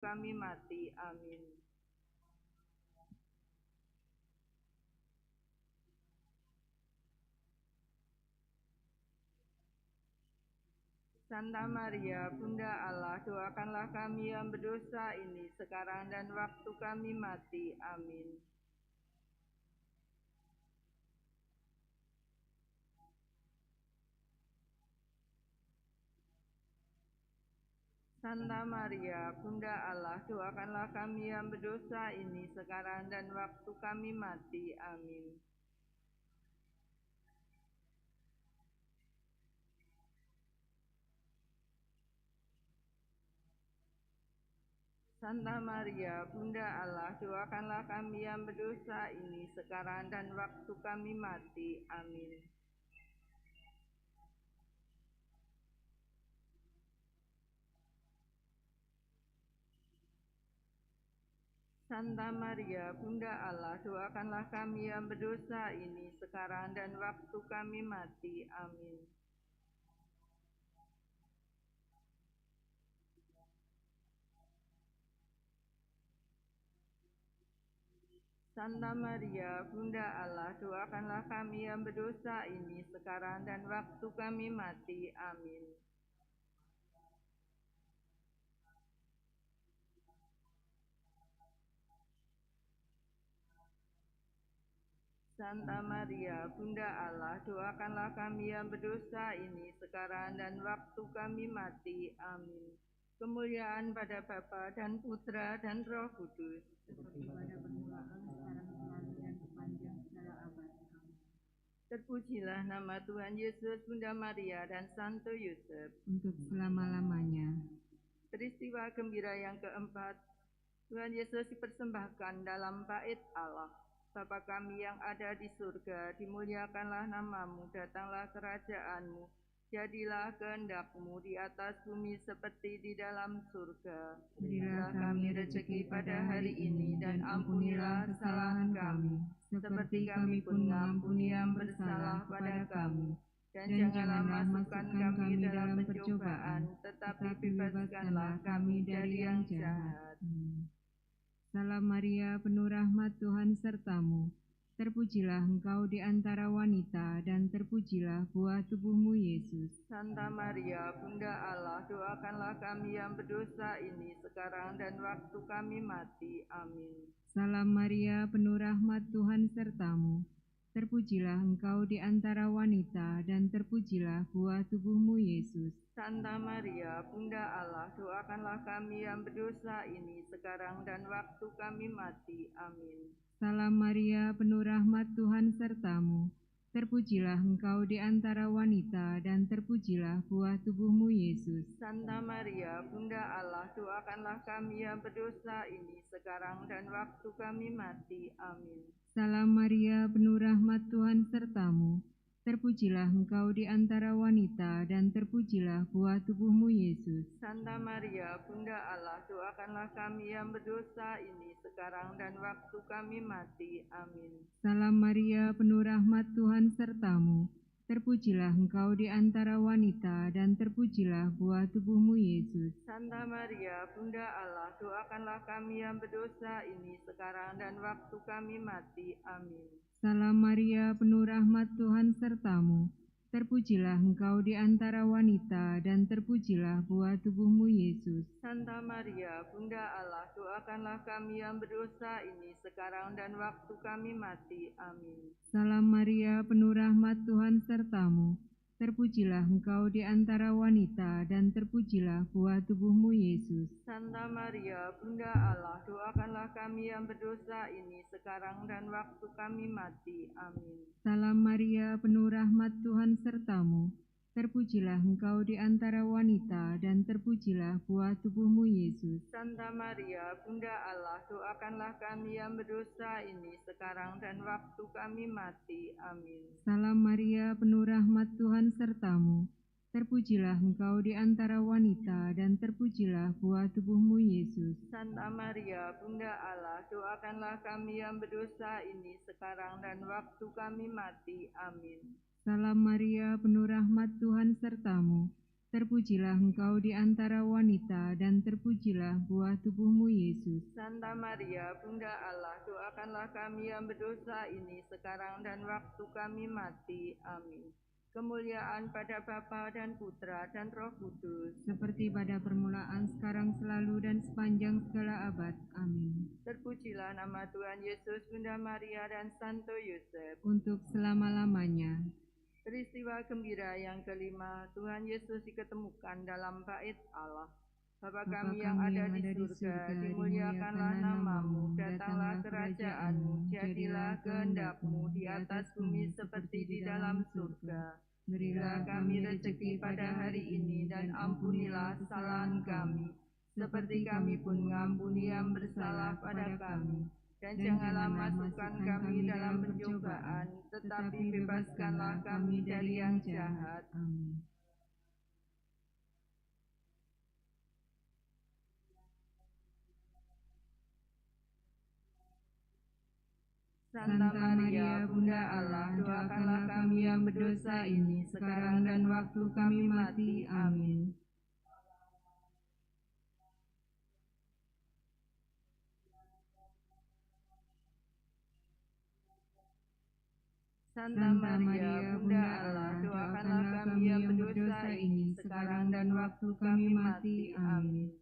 kami mati. Amin. Santa Maria, Bunda Allah, doakanlah kami yang berdosa ini sekarang dan waktu kami mati. Amin. Santa Maria, Bunda Allah, doakanlah kami yang berdosa ini sekarang dan waktu kami mati. Amin. Santa Maria, Bunda Allah, doakanlah kami yang berdosa ini sekarang dan waktu kami mati. Amin. Santa Maria, Bunda Allah, doakanlah kami yang berdosa ini sekarang dan waktu kami mati. Amin. Santa Maria, Bunda Allah, doakanlah kami yang berdosa ini sekarang dan waktu kami mati. Amin. Santa Maria, Bunda Allah, doakanlah kami yang berdosa ini sekarang dan waktu kami mati. Amin. Kemuliaan pada Bapa dan Putra dan Roh Kudus, seperti pada permulaan, sekarang, selalu, dan sepanjang segala abad. Amin. Terpujilah nama Tuhan Yesus, Bunda Maria, dan Santo Yusuf. Untuk selama-lamanya. Peristiwa gembira yang keempat, Tuhan Yesus dipersembahkan dalam bait Allah. Bapa kami yang ada di surga, dimuliakanlah namamu, datanglah kerajaanmu. Jadilah kehendak-Mu di atas bumi seperti di dalam surga. Berilah kami rezeki pada hari ini, dan ampunilah kesalahan kami, seperti kami pun mengampuni yang bersalah kepada kami. Dan janganlah masukkan kami dalam pencobaan, tetapi bebaskanlah kami dari yang jahat. Salam Maria, penuh rahmat, Tuhan sertamu. Terpujilah engkau di antara wanita, dan terpujilah buah tubuhmu, Yesus. Santa Maria, Bunda Allah, doakanlah kami yang berdosa ini sekarang dan waktu kami mati. Amin. Salam Maria, penuh rahmat, Tuhan sertamu. Terpujilah engkau di antara wanita, dan terpujilah buah tubuhmu, Yesus. Santa Maria, Bunda Allah, doakanlah kami yang berdosa ini sekarang dan waktu kami mati. Amin. Salam Maria, penuh rahmat, Tuhan sertamu. Terpujilah engkau di antara wanita, dan terpujilah buah tubuhmu, Yesus. Santa Maria, Bunda Allah, doakanlah kami yang berdosa ini sekarang dan waktu kami mati. Amin. Salam Maria, penuh rahmat, Tuhan sertamu. Terpujilah engkau di antara wanita, dan terpujilah buah tubuhmu, Yesus. Santa Maria, Bunda Allah, doakanlah kami yang berdosa ini sekarang dan waktu kami mati. Amin. Salam Maria, penuh rahmat, Tuhan sertamu. Terpujilah engkau di antara wanita, dan terpujilah buah tubuhmu, Yesus. Santa Maria, Bunda Allah, doakanlah kami yang berdosa ini sekarang dan waktu kami mati. Amin. Salam Maria, penuh rahmat, Tuhan sertamu. Terpujilah engkau di antara wanita, dan terpujilah buah tubuhmu, Yesus. Santa Maria, Bunda Allah, doakanlah kami yang berdosa ini sekarang dan waktu kami mati. Amin. Salam Maria, penuh rahmat, Tuhan sertamu. Terpujilah engkau di antara wanita, dan terpujilah buah tubuhmu, Yesus. Santa Maria, Bunda Allah, doakanlah kami yang berdosa ini sekarang dan waktu kami mati. Amin. Salam Maria, penuh rahmat, Tuhan sertamu. Terpujilah engkau di antara wanita, dan terpujilah buah tubuhmu, Yesus. Santa Maria, Bunda Allah, doakanlah kami yang berdosa ini sekarang dan waktu kami mati. Amin. Salam Maria, penuh rahmat, Tuhan sertamu. Terpujilah engkau di antara wanita, dan terpujilah buah tubuhmu, Yesus. Santa Maria, Bunda Allah, doakanlah kami yang berdosa ini sekarang dan waktu kami mati. Amin. Salam Maria, penuh rahmat, Tuhan sertamu. Terpujilah engkau di antara wanita, dan terpujilah buah tubuhmu, Yesus. Santa Maria, Bunda Allah, doakanlah kami yang berdosa ini sekarang dan waktu kami mati. Amin. Kemuliaan pada Bapa dan Putra dan Roh Kudus, seperti pada permulaan, sekarang, selalu, dan sepanjang segala abad. Amin. Terpujilah nama Tuhan Yesus, Bunda Maria, dan Santo Yosef, untuk selama-lamanya. Peristiwa gembira yang kelima, Tuhan Yesus diketemukan dalam bait Allah. Bapa kami yang ada di surga, dimuliakanlah namamu, datanglah kerajaanmu, jadilah kehendakmu di atas bumi seperti di dalam surga. Berilah kami rezeki pada hari ini, dan ampunilah kesalahan kami, seperti kami pun mengampuni yang bersalah pada kami. Dan janganlah masukkan kami dalam pencobaan, tetapi bebaskanlah kami dari yang jahat. Amin. Santa Maria, Bunda Allah, doakanlah kami yang berdosa ini, sekarang dan waktu kami mati. Amin. Santa Maria, Bunda Allah, doakanlah kami yang berdosa ini, sekarang dan waktu kami mati. Amin.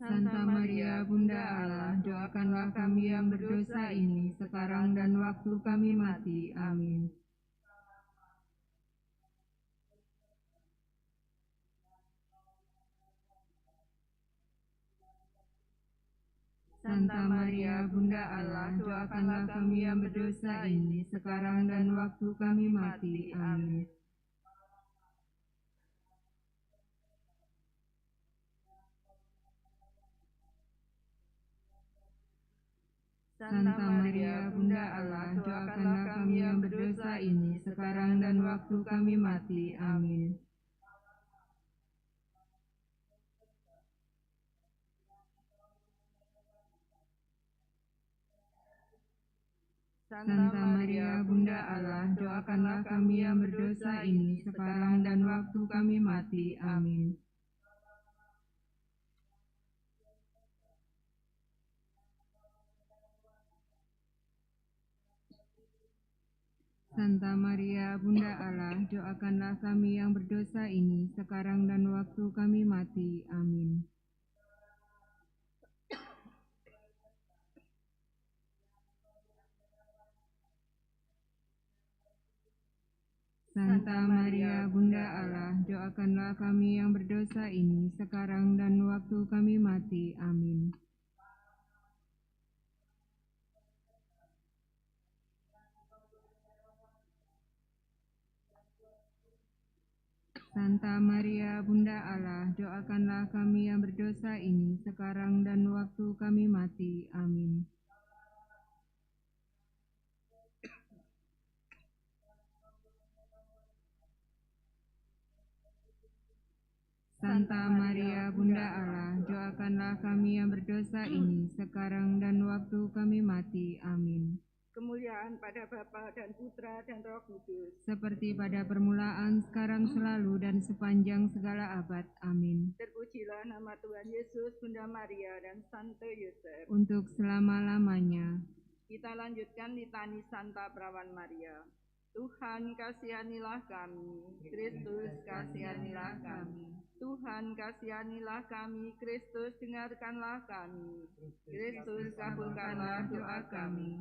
Santa Maria, Bunda Allah, doakanlah kami yang berdosa ini, sekarang dan waktu kami mati. Amin. Santa Maria, Bunda Allah, doakanlah kami yang berdosa ini, sekarang dan waktu kami mati. Amin. Santa Maria, Bunda Allah, doakanlah kami yang berdosa ini, sekarang dan waktu kami mati. Amin. Santa Maria, Bunda Allah, doakanlah kami yang berdosa ini, sekarang dan waktu kami mati. Amin. Santa Maria, Bunda Allah, doakanlah kami yang berdosa ini, sekarang dan waktu kami mati. Amin. Santa Maria, Bunda Allah, doakanlah kami yang berdosa ini, sekarang dan waktu kami mati. Amin. Santa Maria, Bunda Allah, doakanlah kami yang berdosa ini, sekarang dan waktu kami mati. Amin. Santa Maria, Bunda Allah, doakanlah kami yang berdosa ini, sekarang dan waktu kami mati. Amin. Kemuliaan pada Bapa dan Putra dan Roh Kudus, seperti pada permulaan, sekarang, selalu, dan sepanjang segala abad. Amin. Terpujilah nama Tuhan Yesus, Bunda Maria, dan Santo Yosef, untuk selama-lamanya. Kita lanjutkan litani Santa Perawan Maria. Tuhan, kasihanilah kami. Kristus, kasihanilah kami. Tuhan, kasihanilah kami. Kristus, dengarkanlah kami. Kristus, kabulkanlah doa kami.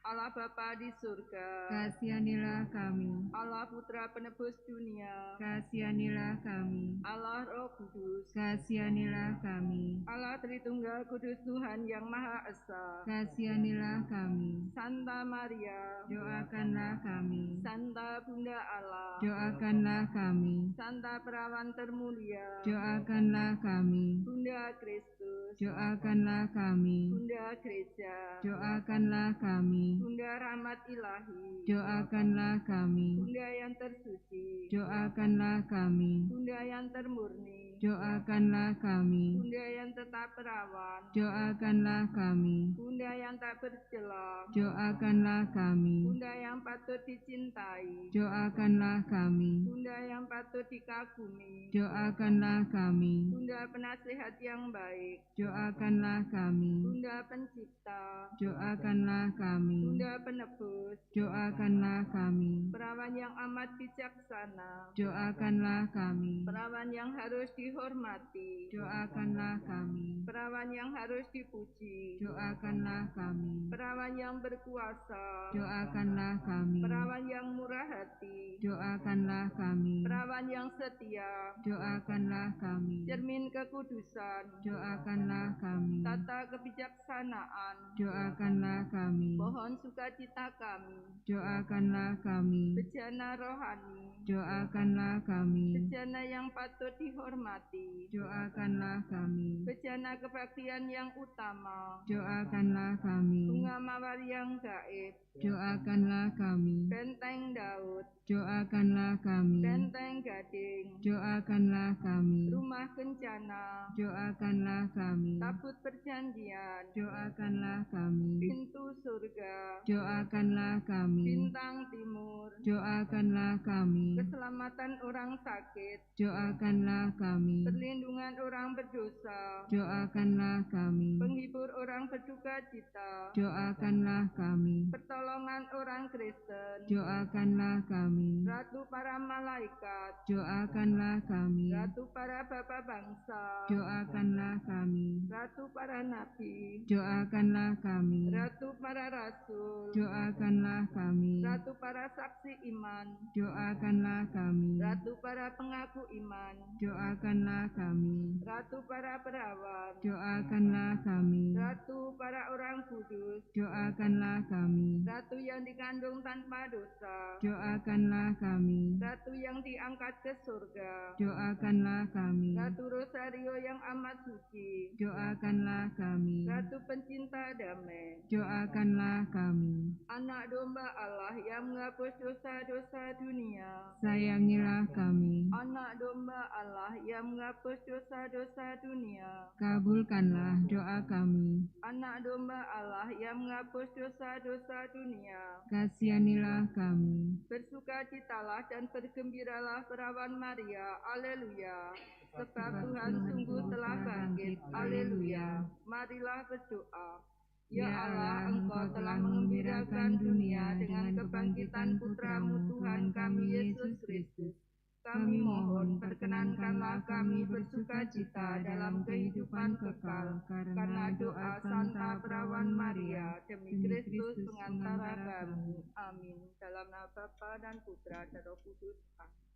Allah Bapa di surga, kasihanilah kami. Allah Putra penebus dunia, kasihanilah kami. Allah Roh Kudus, kasihanilah kami. Allah Tritunggal Kudus Tuhan yang Maha Esa, kasihanilah kami. Santa Maria, doakanlah kami. Santa Bunda Allah, doakanlah kami. Santa Perawan Termulia, Doakanlah kami. Bunda Kristus, Doakanlah kami. Bunda Gereja, Doakanlah kami. Bunda Rahmat Ilahi, Doakanlah kami. Bunda yang tersuci, Doakanlah kami. Bunda yang termurni, Doakanlah kami. Bunda yang tetap perawan, Doakanlah kami. Bunda yang tak bercela, Doakanlah kami. Bunda yang patut dicintai, Doakanlah kami. Bunda yang patut dikagumi, Doakanlah kami. Bunda penasihat yang baik, Doakanlah kami. Bunda pencipta, Doakanlah kami. Bunda penebus, Doakanlah kami. perawan yang amat bijaksana, Doakanlah kami. perawan yang harus dihormati, Doakanlah kami. perawan yang harus dipuji, Doakanlah kami. perawan yang berkuasa, Doakanlah kami. perawan yang murah hati, Doakanlah kami. perawan yang setia, Doakanlah kami. cermin kekudusan, Doakanlah kami. tata kebijaksanaan, Doakanlah kami. pohon sukacita kami, Doakanlah kami. bejana rohani, Doakanlah kami. bejana yang patut dihormati, Doakanlah kami. bejana kebaktian yang utama, Doakanlah kami. bunga mawar yang gaib, Doakanlah kami. benteng Daud, Doakanlah kami. benteng Gading, Doakanlah kami. rumah kencana, Doakanlah kami. tabut perjanjian, Doakanlah kami. pintu surga, Doakanlah kami. bintang timur, Doakanlah kami. keselamatan orang sakit, Doakanlah kami. perlindungan orang berdosa, Doakanlah kami. penghibur orang berduka cita, Doakanlah kami. pertolongan orang Kristen, Doakanlah kami. ratu para malaikat, Doakanlah kami. ratu para bapa bangsa, Doakanlah kami. ratu para nabi, Doakanlah kami. ratu para rasul, Doakanlah kami. ratu para saksi iman, Doakanlah kami. ratu para pengaku iman, Doakanlah kami. ratu para perawan, Doakanlah kami. ratu para orang kudus, Doakanlah kami. ratu yang dikandung tanpa dosa, Doakanlah kami. ratu yang diangkat ke surga, Doakanlah kami. ratu Rosario yang amat suci, Doakanlah kami. ratu pencinta damai, Doakanlah kami. anak domba Allah yang menghapus dosa-dosa dunia, Sayangilah kami. anak domba Allah yang menghapus dosa-dosa dunia, Kabulkanlah doa kami. anak domba Allah yang menghapus dosa-dosa dunia. Kasihanilah kami. Bersukacitalah dan bergembiralah perawan Maria, aleluya. Sebab Tuhan sungguh telah bangkit, aleluya. Marilah berdoa. Ya Allah, Engkau telah mengembirakan dunia dengan kebangkitan Putramu Tuhan kami Yesus Kristus. Kami mohon, perkenankanlah kami bersukacita dalam kehidupan kekal, karena doa Santa Perawan Maria, demi Kristus pengantara kami. Amin. Dalam nama Bapa dan Putra dan Roh Kudus. Amin.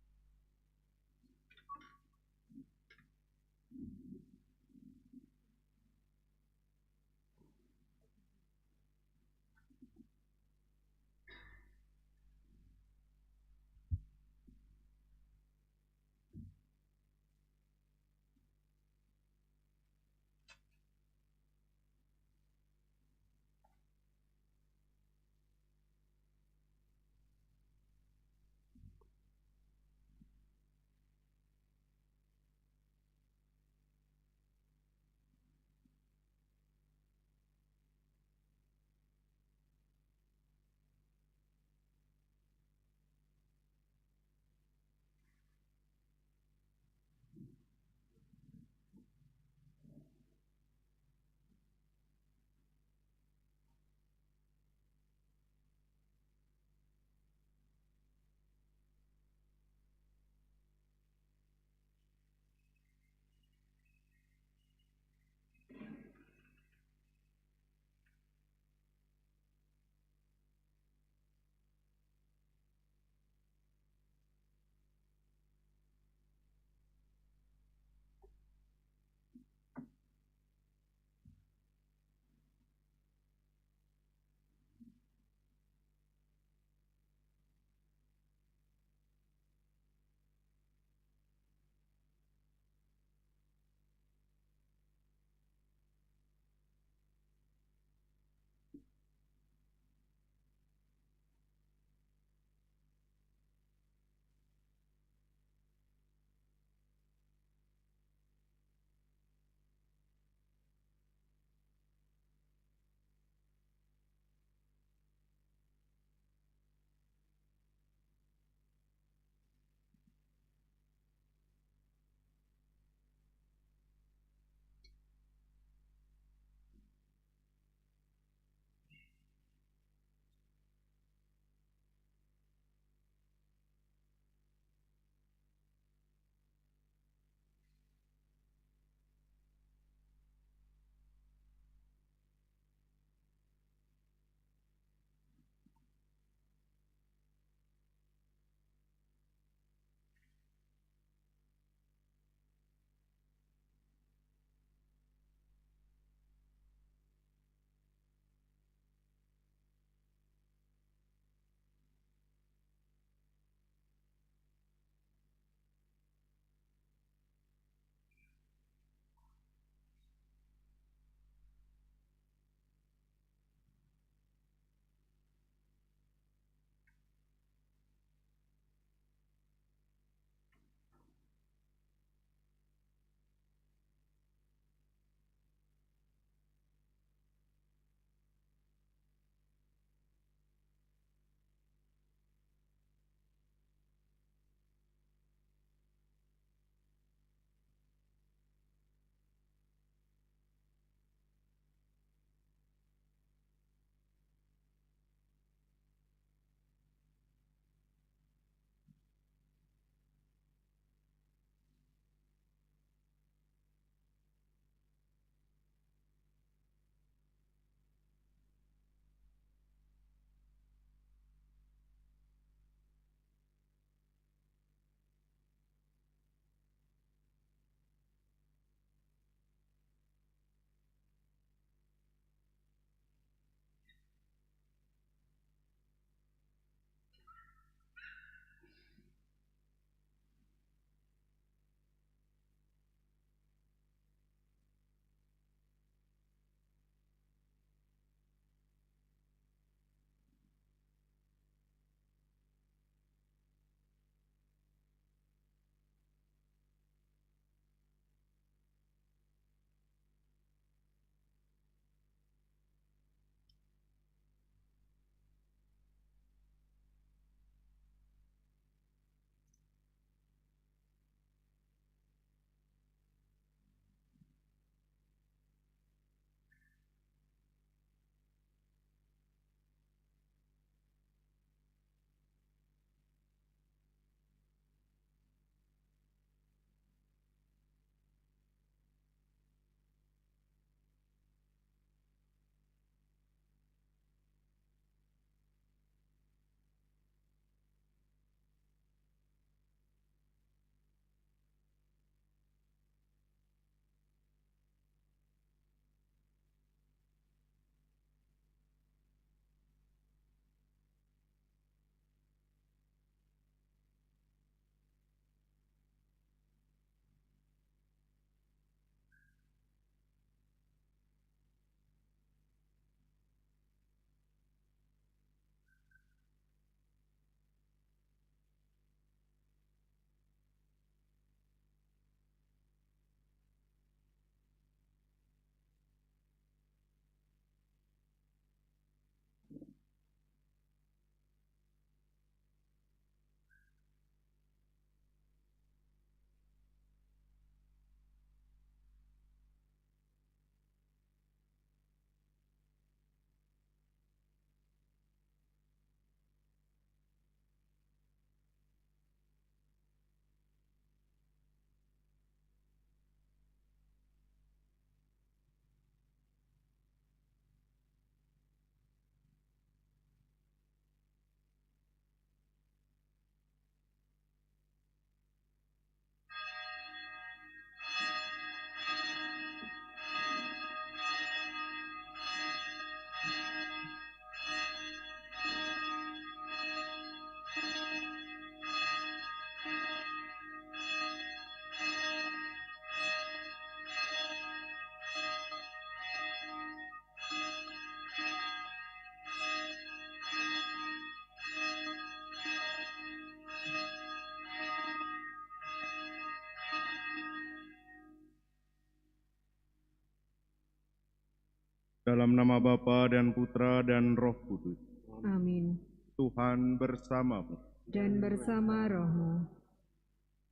Dalam nama Bapa dan Putra dan Roh Kudus. Amin. Tuhan bersamamu. Dan bersama rohmu.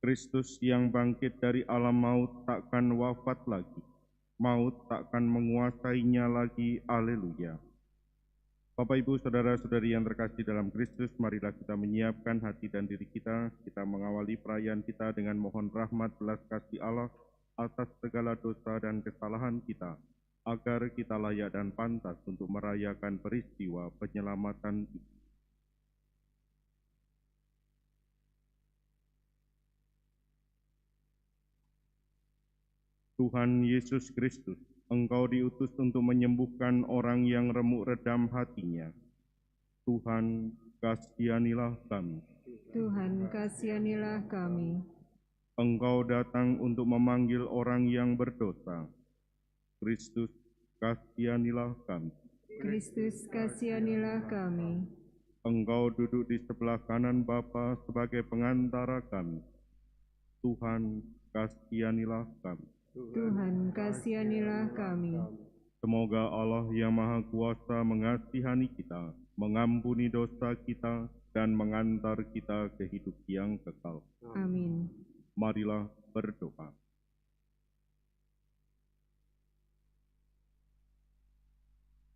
Kristus yang bangkit dari alam maut takkan wafat lagi. Maut takkan menguasainya lagi. Haleluya. Bapak, Ibu, Saudara-saudari yang terkasih dalam Kristus, marilah kita menyiapkan hati dan diri kita. Kita mengawali perayaan kita dengan mohon rahmat belas kasih Allah atas segala dosa dan kesalahan kita, agar kita layak dan pantas untuk merayakan peristiwa penyelamatan ini. Tuhan Yesus Kristus, Engkau diutus untuk menyembuhkan orang yang remuk redam hatinya. Tuhan, kasihanilah kami. Tuhan, kasihanilah kami. Engkau datang untuk memanggil orang yang berdosa. Kristus, kasihanilah kami. Kristus, kasihanilah kami. Engkau duduk di sebelah kanan Bapa sebagai pengantara kami. Tuhan, kasihanilah kami. Tuhan, kasihanilah kami. Semoga Allah yang Maha Kuasa mengasihani kita, mengampuni dosa kita, dan mengantar kita ke hidup yang kekal. Amin. Marilah berdoa.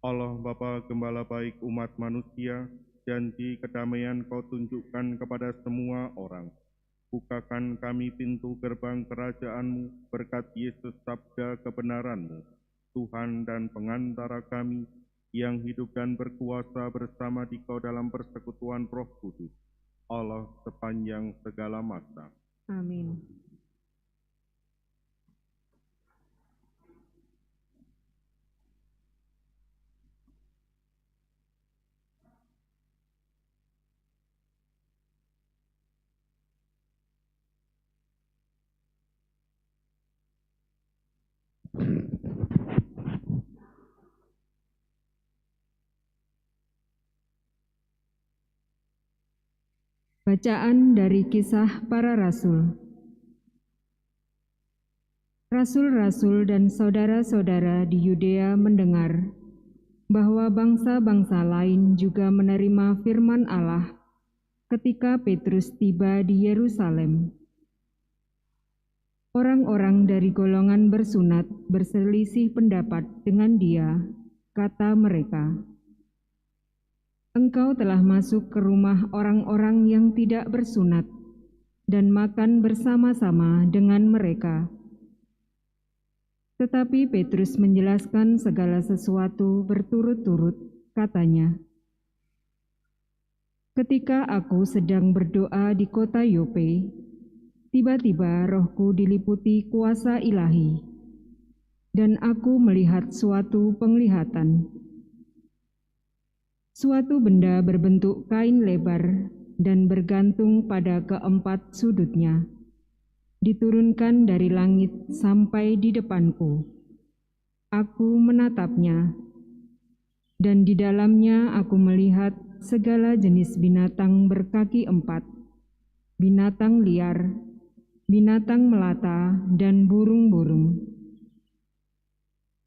Allah Bapa Gembala baik umat manusia, janji kedamaian Kau tunjukkan kepada semua orang. Bukakan kami pintu gerbang kerajaan-Mu berkat Yesus sabda kebenaran-Mu, Tuhan dan pengantara kami, yang hidup dan berkuasa bersama Dikau dalam persekutuan Roh Kudus, Allah sepanjang segala masa. Amin. Bacaan dari Kisah Para Rasul. Rasul-rasul dan saudara-saudara di Yudea mendengar bahwa bangsa-bangsa lain juga menerima firman Allah ketika Petrus tiba di Yerusalem. Orang-orang dari golongan bersunat berselisih pendapat dengan dia, kata mereka, "Engkau telah masuk ke rumah orang-orang yang tidak bersunat dan makan bersama-sama dengan mereka." Tetapi Petrus menjelaskan segala sesuatu berturut-turut, katanya, "Ketika aku sedang berdoa di kota Yope, tiba-tiba rohku diliputi kuasa ilahi, dan aku melihat suatu penglihatan. Suatu benda berbentuk kain lebar dan bergantung pada keempat sudutnya, diturunkan dari langit sampai di depanku. Aku menatapnya, dan di dalamnya aku melihat segala jenis binatang berkaki empat, binatang liar, binatang melata, dan burung-burung.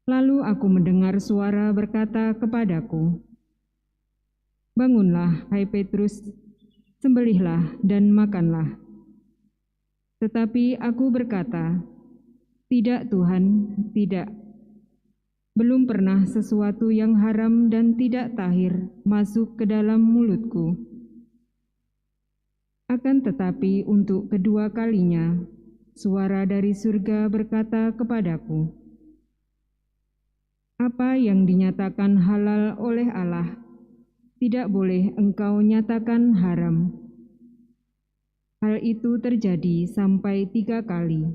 Lalu aku mendengar suara berkata kepadaku, 'Bangunlah, hai Petrus, sembelihlah dan makanlah.' Tetapi aku berkata, 'Tidak Tuhan, tidak. Belum pernah sesuatu yang haram dan tidak tahir masuk ke dalam mulutku.' Akan tetapi untuk kedua kalinya, suara dari surga berkata kepadaku, 'Apa yang dinyatakan halal oleh Allah, tidak boleh engkau nyatakan haram.' Hal itu terjadi sampai 3 kali.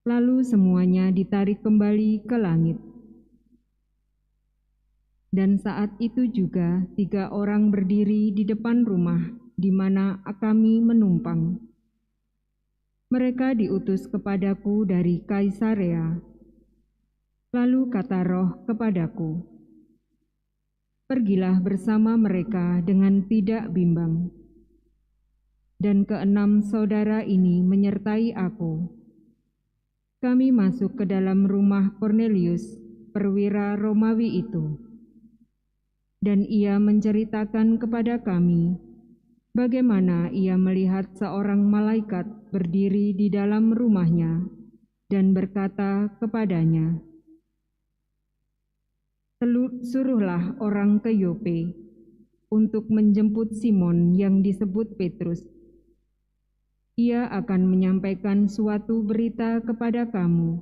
Lalu semuanya ditarik kembali ke langit. Dan saat itu juga 3 orang berdiri di depan rumah di mana kami menumpang. Mereka diutus kepadaku dari Kaisarea. Lalu kata Roh kepadaku, 'Pergilah bersama mereka dengan tidak bimbang.' Dan 6 saudara ini menyertai aku. Kami masuk ke dalam rumah Kornelius perwira Romawi itu. Dan ia menceritakan kepada kami bagaimana ia melihat seorang malaikat berdiri di dalam rumahnya dan berkata kepadanya, "Suruhlah orang ke Yope untuk menjemput Simon yang disebut Petrus. Ia akan menyampaikan suatu berita kepada kamu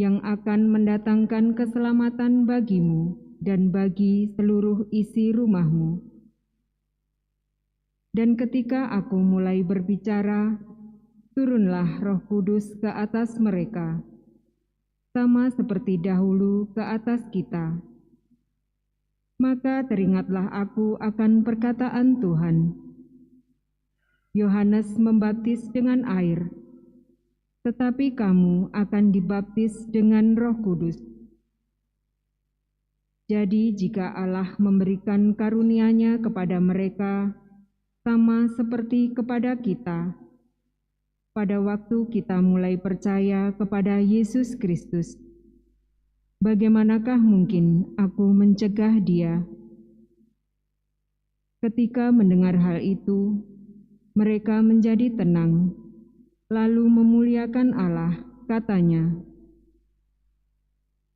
yang akan mendatangkan keselamatan bagimu dan bagi seluruh isi rumahmu." Dan ketika aku mulai berbicara, turunlah Roh Kudus ke atas mereka, sama seperti dahulu ke atas kita. Maka teringatlah aku akan perkataan Tuhan. Yohanes membaptis dengan air, tetapi kamu akan dibaptis dengan Roh Kudus. Jadi jika Allah memberikan karunia-Nya kepada mereka, sama seperti kepada kita, pada waktu kita mulai percaya kepada Yesus Kristus, bagaimanakah mungkin aku mencegah dia? Ketika mendengar hal itu, mereka menjadi tenang, lalu memuliakan Allah, katanya.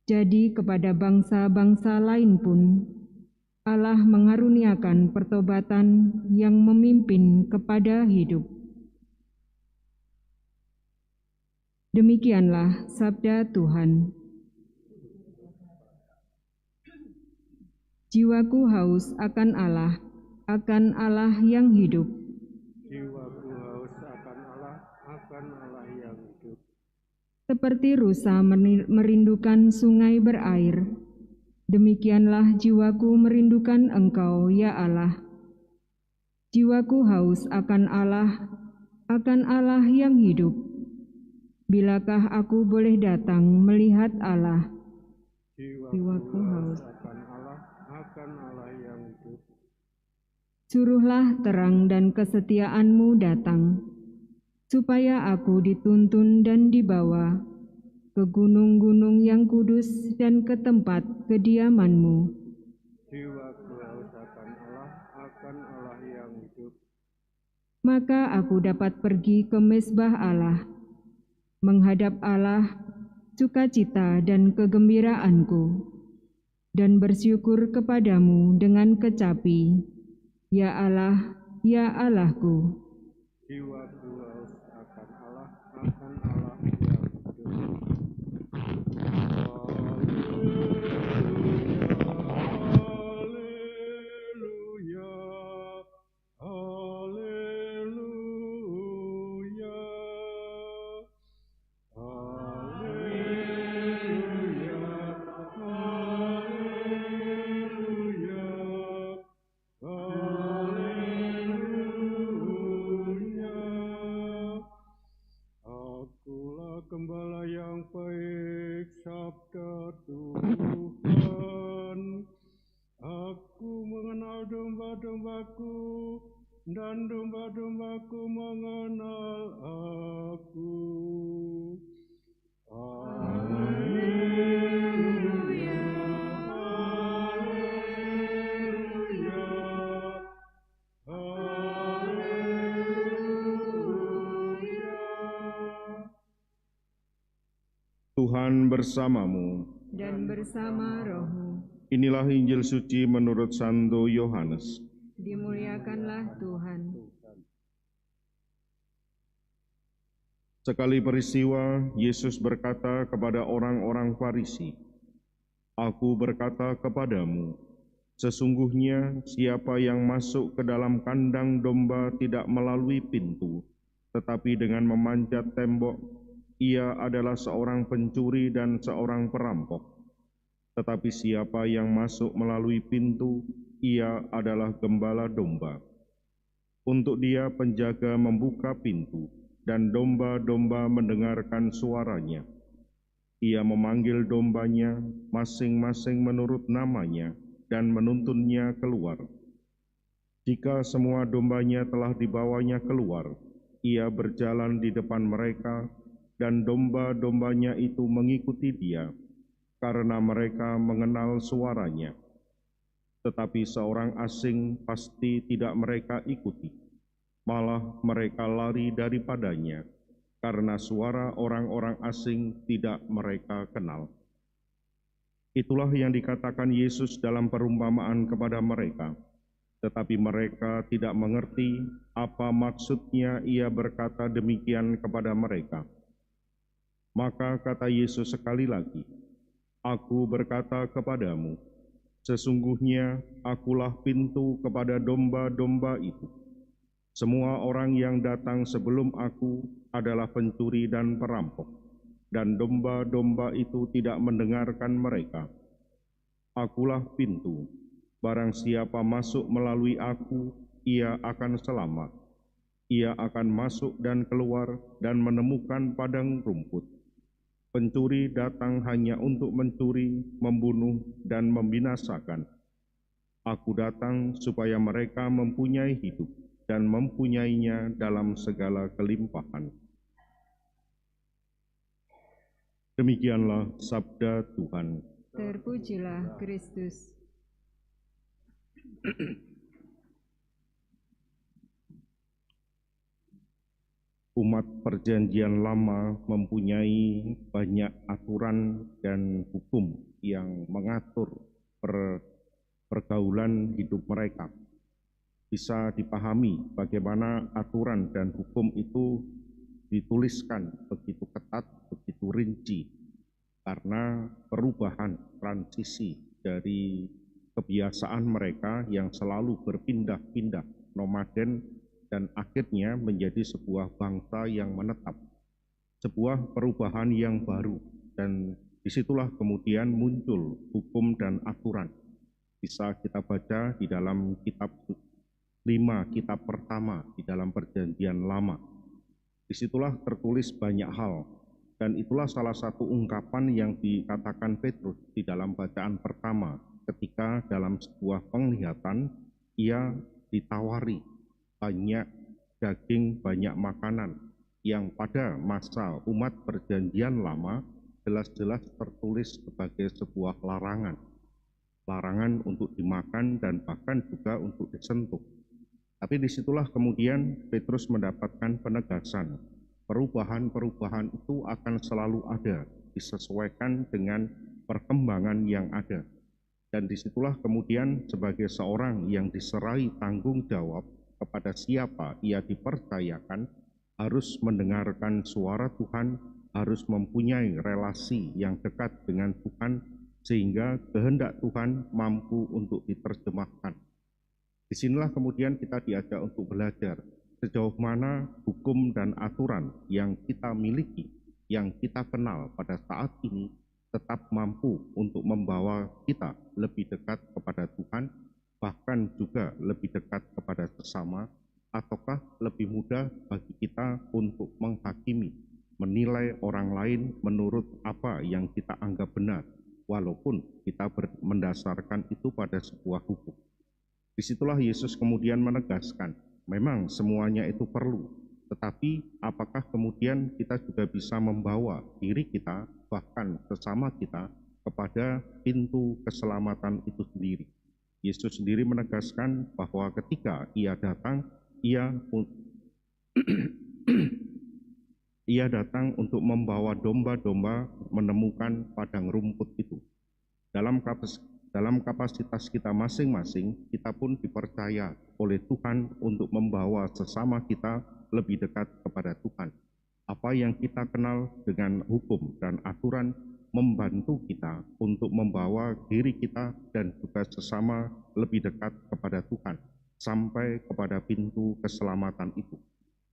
Jadi kepada bangsa-bangsa lain pun, Allah mengaruniakan pertobatan yang memimpin kepada hidup. Demikianlah sabda Tuhan. Jiwaku haus akan Allah yang hidup. Jiwaku haus akan Allah yang hidup. Seperti rusa merindukan sungai berair, demikianlah jiwaku merindukan Engkau, ya Allah. Jiwaku haus akan Allah yang hidup. Bilakah aku boleh datang melihat Allah? Jiwaku haus akan Allah yang hidup. Suruhlah terang dan kesetiaan-Mu datang, supaya aku dituntun dan dibawa ke gunung-gunung yang kudus dan ke tempat kediaman-Mu. Jiwaku haus akan Allah yang hidup. Maka aku dapat pergi ke mezbah Allah, menghadap Allah, sukacita dan kegembiraanku, dan bersyukur kepadamu dengan kecapi, ya Allah, ya Allahku. Jiwaku haus akan Allah yang hidup. Gembala yang baik, sabda Tuhan. Aku mengenal domba-dombaku, dan domba-dombaku mengenal aku. Haleluya, haleluya, haleluya. Tuhan bersamamu Dan bersama rohmu. Inilah Injil suci menurut Santo Yohanes. Dimuliakanlah Tuhan. Sekali peristiwa, Yesus berkata kepada orang-orang Farisi, "Aku berkata kepadamu, sesungguhnya siapa yang masuk ke dalam kandang domba tidak melalui pintu, tetapi dengan memanjat tembok, ia adalah seorang pencuri dan seorang perampok. Tetapi siapa yang masuk melalui pintu, ia adalah gembala domba. Untuk dia penjaga membuka pintu, dan domba-domba mendengarkan suaranya. Ia memanggil dombanya masing-masing menurut namanya, dan menuntunnya keluar. Jika semua dombanya telah dibawanya keluar, ia berjalan di depan mereka, dan domba-dombanya itu mengikuti dia, karena mereka mengenal suaranya. Tetapi seorang asing pasti tidak mereka ikuti, malah mereka lari daripadanya, karena suara orang-orang asing tidak mereka kenal. Itulah yang dikatakan Yesus dalam perumpamaan kepada mereka. Tetapi mereka tidak mengerti apa maksudnya ia berkata demikian kepada mereka. Maka kata Yesus sekali lagi, "Aku berkata kepadamu, sesungguhnya akulah pintu kepada domba-domba itu. Semua orang yang datang sebelum aku adalah pencuri dan perampok, dan domba-domba itu tidak mendengarkan mereka. Akulah pintu. Barang siapa masuk melalui aku, ia akan selamat. Ia akan masuk dan keluar dan menemukan padang rumput. Pencuri datang hanya untuk mencuri, membunuh, dan membinasakan. Aku datang supaya mereka mempunyai hidup dan mempunyainya dalam segala kelimpahan." Demikianlah sabda Tuhan. Terpujilah Kristus. Umat Perjanjian Lama mempunyai banyak aturan dan hukum yang mengatur pergaulan hidup mereka. Bisa dipahami bagaimana aturan dan hukum itu dituliskan begitu ketat, begitu rinci, karena perubahan transisi dari kebiasaan mereka yang selalu berpindah-pindah, nomaden, dan akhirnya menjadi sebuah bangsa yang menetap, sebuah perubahan yang baru, dan disitulah kemudian muncul hukum dan aturan. Bisa kita baca di dalam kitab 5 kitab pertama di dalam Perjanjian Lama. Disitulah tertulis banyak hal, dan itulah salah satu ungkapan yang dikatakan Petrus di dalam bacaan pertama ketika dalam sebuah penglihatan ia ditawari banyak daging, banyak makanan yang pada masa umat Perjanjian Lama jelas-jelas tertulis sebagai sebuah larangan. Larangan untuk dimakan dan bahkan juga untuk disentuh. Tapi disitulah kemudian Petrus mendapatkan penegasan. Perubahan-perubahan itu akan selalu ada, disesuaikan dengan perkembangan yang ada. Dan disitulah kemudian sebagai seorang yang diserai tanggung jawab kepada siapa ia dipercayakan, harus mendengarkan suara Tuhan, harus mempunyai relasi yang dekat dengan Tuhan, sehingga kehendak Tuhan mampu untuk diterjemahkan. Disinilah kemudian kita diajak untuk belajar sejauh mana hukum dan aturan yang kita miliki, yang kita kenal pada saat ini, tetap mampu untuk membawa kita lebih dekat kepada Tuhan, bahkan juga lebih dekat kepada sesama, ataukah lebih mudah bagi kita untuk menghakimi, menilai orang lain menurut apa yang kita anggap benar, walaupun kita mendasarkan itu pada sebuah hukum. Disitulah Yesus kemudian menegaskan, memang semuanya itu perlu, tetapi apakah kemudian kita juga bisa membawa diri kita, bahkan sesama kita, kepada pintu keselamatan itu sendiri. Yesus sendiri menegaskan bahwa ketika ia datang, ia datang untuk membawa domba-domba menemukan padang rumput itu. Dalam kapasitas kita masing-masing, kita pun dipercaya oleh Tuhan untuk membawa sesama kita lebih dekat kepada Tuhan. Apa yang kita kenal dengan hukum dan aturan membantu kita untuk membawa diri kita dan juga sesama lebih dekat kepada Tuhan, sampai kepada pintu keselamatan itu.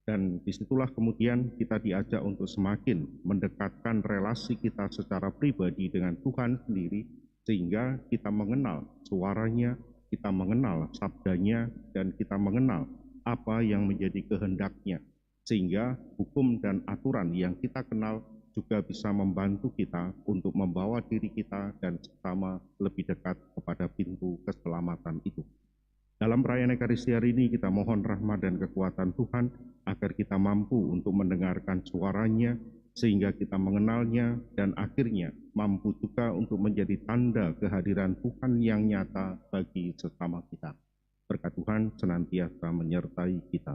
Dan disitulah kemudian kita diajak untuk semakin mendekatkan relasi kita secara pribadi dengan Tuhan sendiri, sehingga kita mengenal suaranya, kita mengenal sabdanya, dan kita mengenal apa yang menjadi kehendaknya, sehingga hukum dan aturan yang kita kenal juga bisa membantu kita untuk membawa diri kita dan sesama lebih dekat kepada pintu keselamatan itu. Dalam perayaan Ekaristi hari ini kita mohon rahmat dan kekuatan Tuhan agar kita mampu untuk mendengarkan suaranya, sehingga kita mengenalnya dan akhirnya mampu juga untuk menjadi tanda kehadiran Tuhan yang nyata bagi sesama kita. Berkat Tuhan senantiasa menyertai kita.